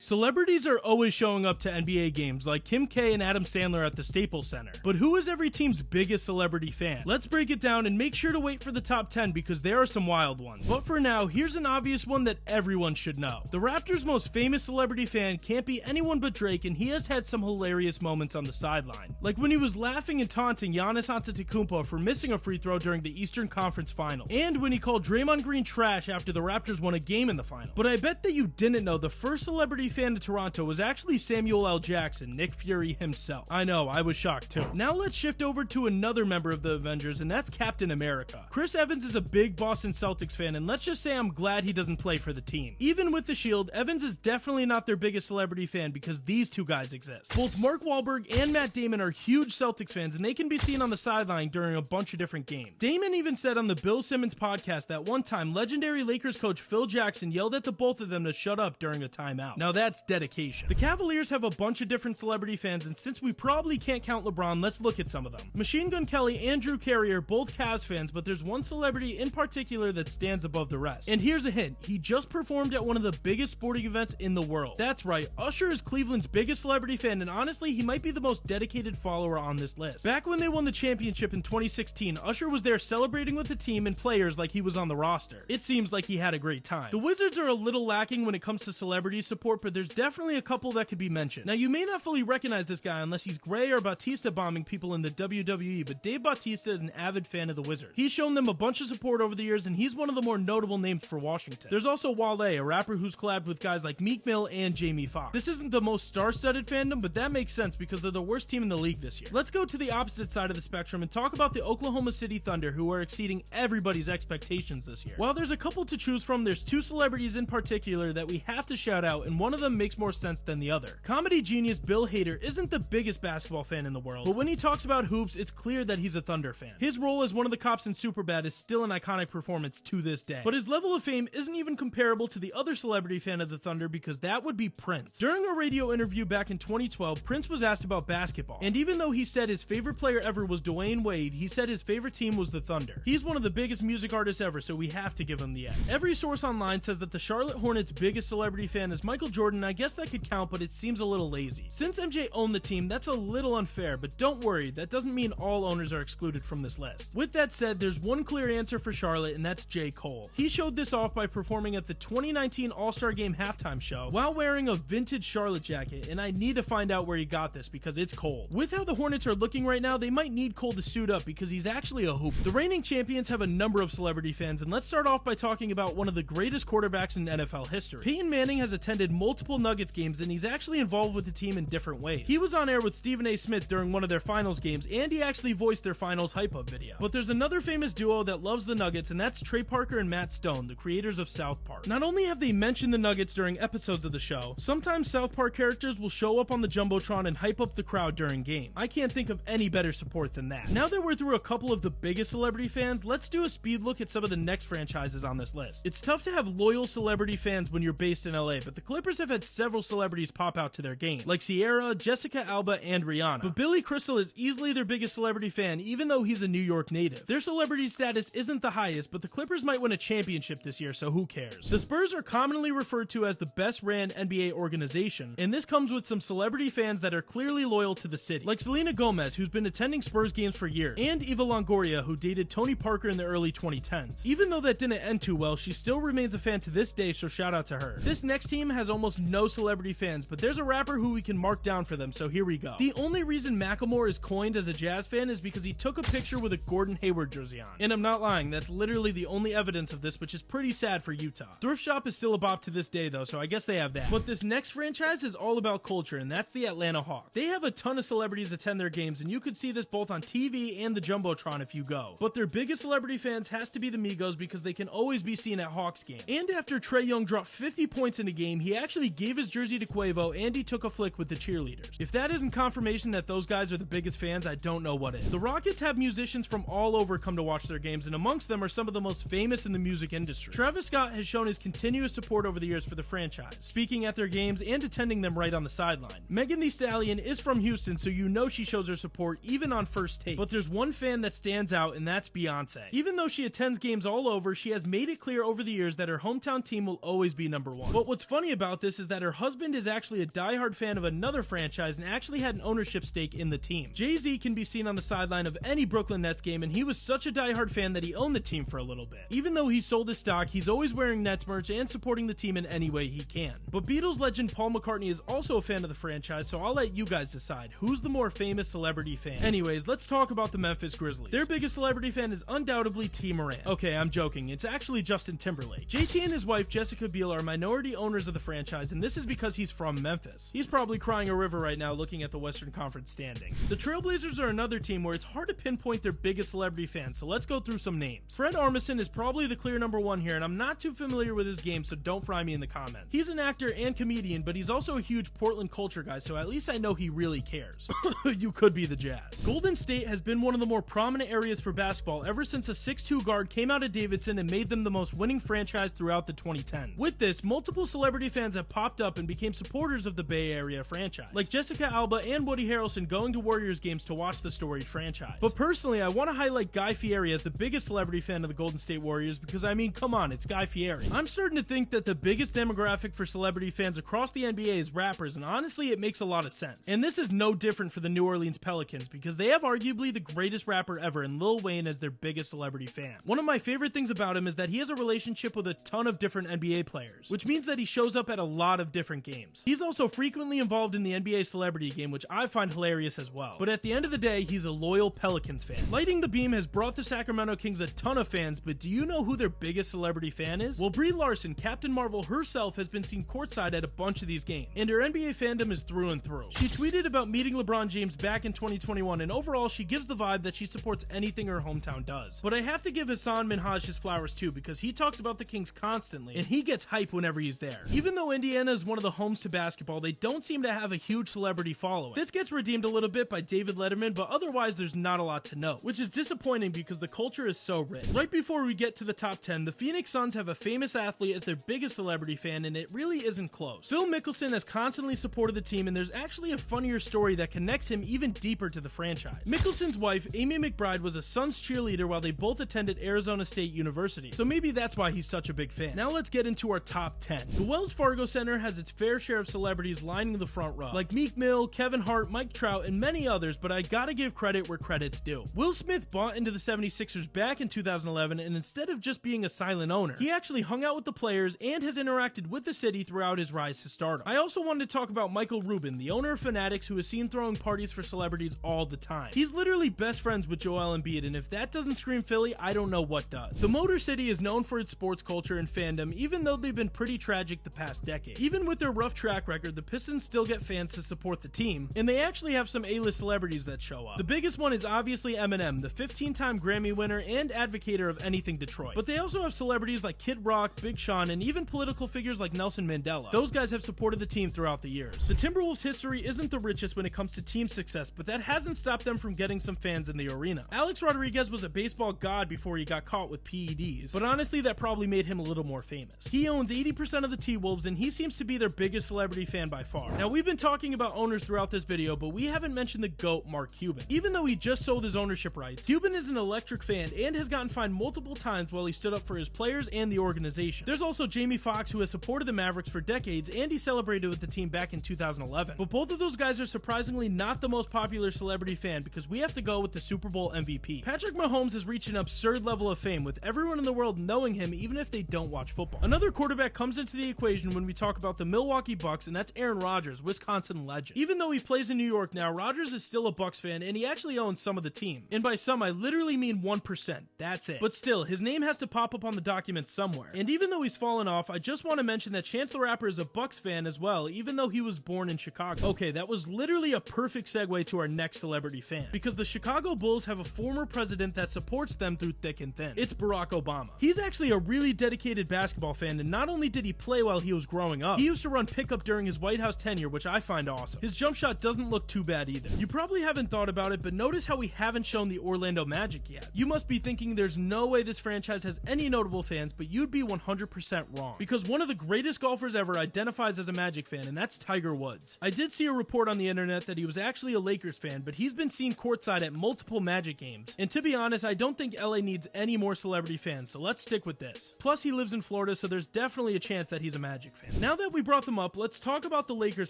Celebrities are always showing up to NBA games like Kim K and Adam Sandler at the Staples Center. But who is every team's biggest celebrity fan? Let's break it down and make sure to wait for the top 10 because there are some wild ones. But for now, here's an obvious one that everyone should know. The Raptors' most famous celebrity fan can't be anyone but Drake, and he has had some hilarious moments on the sideline. Like when he was laughing and taunting Giannis Antetokounmpo for missing a free throw during the Eastern Conference Finals, and when he called Draymond Green trash after the Raptors won a game in the final. But I bet that you didn't know the first celebrity fan of Toronto was actually Samuel L. Jackson, Nick Fury himself. I know, I was shocked too. Now let's shift over to another member of the Avengers, and that's Captain America. Chris Evans is a big Boston Celtics fan, and let's just say I'm glad he doesn't play for the team. Even with the Shield, Evans is definitely not their biggest celebrity fan because these two guys exist. Both Mark Wahlberg and Matt Damon are huge Celtics fans, and they can be seen on the sideline during a bunch of different games. Damon even said on the Bill Simmons podcast that one time legendary Lakers coach Phil Jackson yelled at the both of them to shut up during a timeout. Now that's dedication. The Cavaliers have a bunch of different celebrity fans, and since we probably can't count LeBron, let's look at some of them. Machine Gun Kelly and Drew Carey are both Cavs fans, but there's one celebrity in particular that stands above the rest. And here's a hint, he just performed at one of the biggest sporting events in the world. That's right, Usher is Cleveland's biggest celebrity fan, and honestly, he might be the most dedicated follower on this list. Back when they won the championship in 2016, Usher was there celebrating with the team and players like he was on the roster. It seems like he had a great time. The Wizards are a little lacking when it comes to celebrity support, but there's definitely a couple that could be mentioned. Now, you may not fully recognize this guy unless he's Gray or Batista bombing people in the WWE, but Dave Bautista is an avid fan of the Wizards. He's shown them a bunch of support over the years, and he's one of the more notable names for Washington. There's also Wale, a rapper who's collabed with guys like Meek Mill and Jamie Foxx. This isn't the most star-studded fandom, but that makes sense because they're the worst team in the league this year. Let's go to the opposite side of the spectrum and talk about the Oklahoma City Thunder, who are exceeding everybody's expectations this year. While there's a couple to choose from, there's two celebrities in particular that we have to shout out, and one of them makes more sense than the other. Comedy genius Bill Hader isn't the biggest basketball fan in the world, but when he talks about hoops, it's clear that he's a Thunder fan. His role as one of the cops in Superbad is still an iconic performance to this day, but his level of fame isn't even comparable to the other celebrity fan of the Thunder because that would be Prince. During a radio interview back in 2012, Prince was asked about basketball, and even though he said his favorite player ever was Dwayne Wade, he said his favorite team was the Thunder. He's one of the biggest music artists ever, so we have to give him the edge. Every source online says that the Charlotte Hornets' biggest celebrity fan is Michael Jordan. I guess that could count, but it seems a little lazy. Since MJ owned the team, that's a little unfair, but don't worry, that doesn't mean all owners are excluded from this list. With that said, there's one clear answer for Charlotte, and that's J. Cole. He showed this off by performing at the 2019 All-Star Game halftime show while wearing a vintage Charlotte jacket, and I need to find out where he got this because it's cold. With how the Hornets are looking right now, they might need Cole to suit up because he's actually a hoop. The reigning champions have a number of celebrity fans, and let's start off by talking about one of the greatest quarterbacks in NFL history. Peyton Manning has attended multiple Nuggets games, and he's actually involved with the team in different ways. He was on air with Stephen A. Smith during one of their finals games, and he actually voiced their finals hype-up video. But there's another famous duo that loves the Nuggets, and that's Trey Parker and Matt Stone, the creators of South Park. Not only have they mentioned the Nuggets during episodes of the show, sometimes South Park characters will show up on the Jumbotron and hype up the crowd during games. I can't think of any better support than that. Now that we're through a couple of the biggest celebrity fans, let's do a speed look at some of the next franchises on this list. It's tough to have loyal celebrity fans when you're based in LA, but the Clippers have had several celebrities pop out to their game, like Ciara, Jessica Alba, and Rihanna. But Billy Crystal is easily their biggest celebrity fan, even though he's a New York native. Their celebrity status isn't the highest, but the Clippers might win a championship this year, so who cares? The Spurs are commonly referred to as the best ran NBA organization, and this comes with some celebrity fans that are clearly loyal to the city, like Selena Gomez, who's been attending Spurs games for years, and Eva Longoria, who dated Tony Parker in the early 2010s. Even though that didn't end too well, she still remains a fan to this day, so shout out to her. This next team has almost no celebrity fans, but there's a rapper who we can mark down for them, so here we go. The only reason Macklemore is coined as a Jazz fan is because he took a picture with a Gordon Hayward jersey on. And I'm not lying, that's literally the only evidence of this, which is pretty sad for Utah. Thrift Shop is still a bop to this day though, so I guess they have that. But this next franchise is all about culture, and that's the Atlanta Hawks. They have a ton of celebrities attend their games, and you could see this both on TV and the Jumbotron if you go. But their biggest celebrity fans has to be the Migos because they can always be seen at Hawks games. And after Trae Young dropped 50 points in a game, he actually gave his jersey to Quavo and he took a flick with the cheerleaders. If that isn't confirmation that those guys are the biggest fans, I don't know what is. The Rockets have musicians from all over come to watch their games, and amongst them are some of the most famous in the music industry. Travis Scott has shown his continuous support over the years for the franchise, speaking at their games and attending them right on the sideline. Megan Thee Stallion is from Houston, so you know she shows her support even on first take. But there's one fan that stands out, and that's Beyonce. Even though she attends games all over, she has made it clear over the years that her hometown team will always be number one. But what's funny about this this is that her husband is actually a diehard fan of another franchise and actually had an ownership stake in the team. Jay-Z can be seen on the sideline of any Brooklyn Nets game, and he was such a diehard fan that he owned the team for a little bit. Even though he sold his stock, he's always wearing Nets merch and supporting the team in any way he can. But Beatles legend Paul McCartney is also a fan of the franchise, so I'll let you guys decide who's the more famous celebrity fan. Anyways, let's talk about the Memphis Grizzlies. Their biggest celebrity fan is undoubtedly T. Moran. Okay, I'm joking. It's actually Justin Timberlake. JT and his wife Jessica Biel are minority owners of the franchise, and this is because he's from Memphis. He's probably crying a river right now looking at the Western Conference standings. The Trailblazers are another team where it's hard to pinpoint their biggest celebrity fan, so let's go through some names. Fred Armisen is probably the clear number one here, and I'm not too familiar with his game, so don't fry me in the comments. He's an actor and comedian, but he's also a huge Portland culture guy, so at least I know he really cares. You could be the Jazz. Golden State has been one of the more prominent areas for basketball ever since a 6'2" guard came out of Davidson and made them the most winning franchise throughout the 2010s. With this, multiple celebrity fans have popped up and became supporters of the Bay Area franchise, like Jessica Alba and Woody Harrelson going to Warriors games to watch the storied franchise. But personally, I want to highlight Guy Fieri as the biggest celebrity fan of the Golden State Warriors because, I mean, come on, it's Guy Fieri. I'm starting to think that the biggest demographic for celebrity fans across the NBA is rappers, and honestly, it makes a lot of sense. And this is no different for the New Orleans Pelicans because they have arguably the greatest rapper ever in Lil Wayne as their biggest celebrity fan. One of my favorite things about him is that he has a relationship with a ton of different NBA players, which means that he shows up at a lot of different games. He's also frequently involved in the NBA celebrity game, which I find hilarious as well. But at the end of the day, he's a loyal Pelicans fan. Lighting the Beam has brought the Sacramento Kings a ton of fans, but do you know who their biggest celebrity fan is? Well, Brie Larson, Captain Marvel herself, has been seen courtside at a bunch of these games, and her NBA fandom is through and through. She tweeted about meeting LeBron James back in 2021, and overall she gives the vibe that she supports anything her hometown does. But I have to give Hassan Minhaj his flowers too, because he talks about the Kings constantly, and he gets hype whenever he's there. Even though Indiana is one of the homes to basketball, they don't seem to have a huge celebrity following. This gets redeemed a little bit by David Letterman, but otherwise there's not a lot to know, which is disappointing because the culture is so rich. Right before we get to the top 10, the Phoenix Suns have a famous athlete as their biggest celebrity fan, and it really isn't close. Phil Mickelson has constantly supported the team, and there's actually a funnier story that connects him even deeper to the franchise. Mickelson's wife, Amy McBride, was a Suns cheerleader while they both attended Arizona State University, so maybe that's why he's such a big fan. Now let's get into our top 10. The Wells Fargo Center has its fair share of celebrities lining the front row, like Meek Mill, Kevin Hart, Mike Trout, and many others, but I gotta give credit where credit's due. Will Smith bought into the 76ers back in 2011, and instead of just being a silent owner, he actually hung out with the players and has interacted with the city throughout his rise to stardom. I also wanted to talk about Michael Rubin, the owner of Fanatics, who is seen throwing parties for celebrities all the time. He's literally best friends with Joel Embiid, and if that doesn't scream Philly, I don't know what does. The Motor City is known for its sports culture and fandom, even though they've been pretty tragic the past decade. Even with their rough track record, the Pistons still get fans to support the team, and they actually have some A-list celebrities that show up. The biggest one is obviously Eminem, the 15-time Grammy winner and advocator of anything Detroit. But they also have celebrities like Kid Rock, Big Sean, and even political figures like Nelson Mandela. Those guys have supported the team throughout the years. The Timberwolves' history isn't the richest when it comes to team success, but that hasn't stopped them from getting some fans in the arena. Alex Rodriguez was a baseball god before he got caught with PEDs, but honestly that probably made him a little more famous. He owns 80% of the T-Wolves, and he seems to be their biggest celebrity fan by far. Now, we've been talking about owners throughout this video, but we haven't mentioned the GOAT, Mark Cuban. Even though he just sold his ownership rights, Cuban is an electric fan and has gotten fined multiple times while he stood up for his players and the organization. There's also Jamie Foxx, who has supported the Mavericks for decades, and he celebrated with the team back in 2011. But both of those guys are surprisingly not the most popular celebrity fan because we have to go with the Super Bowl MVP. Patrick Mahomes has reached an absurd level of fame, with everyone in the world knowing him even if they don't watch football. Another quarterback comes into the equation when we talk about the Milwaukee Bucks, and that's Aaron Rodgers, Wisconsin legend. Even though he plays in New York now, Rodgers is still a Bucks fan, and he actually owns some of the team. And by some, I literally mean 1%. That's it. But still, his name has to pop up on the document somewhere. And even though he's fallen off, I just want to mention that Chance the Rapper is a Bucks fan as well, even though he was born in Chicago. Okay, that was literally a perfect segue to our next celebrity fan, because the Chicago Bulls have a former president that supports them through thick and thin. It's Barack Obama. He's actually a really dedicated basketball fan, and not only did he play while he was growing up, he used to run pickup during his White House tenure, which I find awesome. His jump shot doesn't look too bad either. You probably haven't thought about it, but notice how we haven't shown the Orlando Magic yet. You must be thinking there's no way this franchise has any notable fans, but you'd be 100% wrong, because one of the greatest golfers ever identifies as a Magic fan, and that's Tiger Woods. I did see a report on the internet that he was actually a Lakers fan, but he's been seen courtside at multiple Magic games, and to be honest, I don't think LA needs any more celebrity fans, so let's stick with this. Plus, he lives in Florida, so there's definitely a chance that he's a Magic fan. Now that we brought them up, let's talk about the Lakers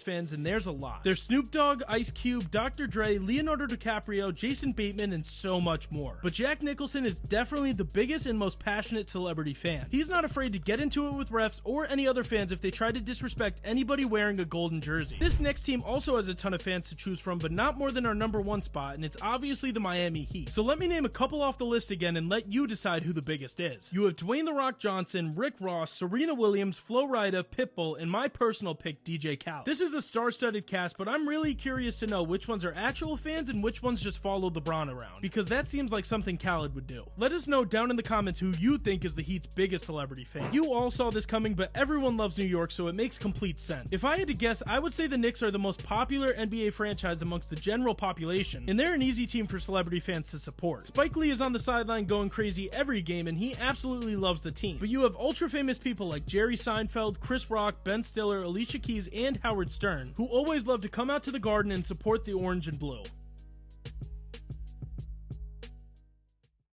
fans, and there's a lot. There's Snoop Dogg, Ice Cube, Dr. Dre, Leonardo DiCaprio, Jason Bateman, and so much more. But Jack Nicholson is definitely the biggest and most passionate celebrity fan. He's not afraid to get into it with refs or any other fans if they try to disrespect anybody wearing a golden jersey. This next team also has a ton of fans to choose from, but not more than our number one spot, and it's obviously the Miami Heat. So let me name a couple off the list again and let you decide who the biggest is. You have Dwayne "The Rock" Johnson, Rick Ross, Serena Williams, Flo Rida, Pitbull, and my personal pick, DJ Khaled. This is a star-studded cast, but I'm really curious to know which ones are actual fans and which ones just follow LeBron around, because that seems like something Khaled would do. Let us know down in the comments who you think is the Heat's biggest celebrity fan. You all saw this coming, but everyone loves New York, so it makes complete sense. If I had to guess, I would say the Knicks are the most popular NBA franchise amongst the general population, and they're an easy team for celebrity fans to support. Spike Lee is on the sideline going crazy every game, and he absolutely loves the team. But you have ultra-famous people like Jerry Seinfeld, Chris Rock, Ben Stiller, Alicia Keys, and Howard Stern, who always love to come out to the Garden and support the orange and blue.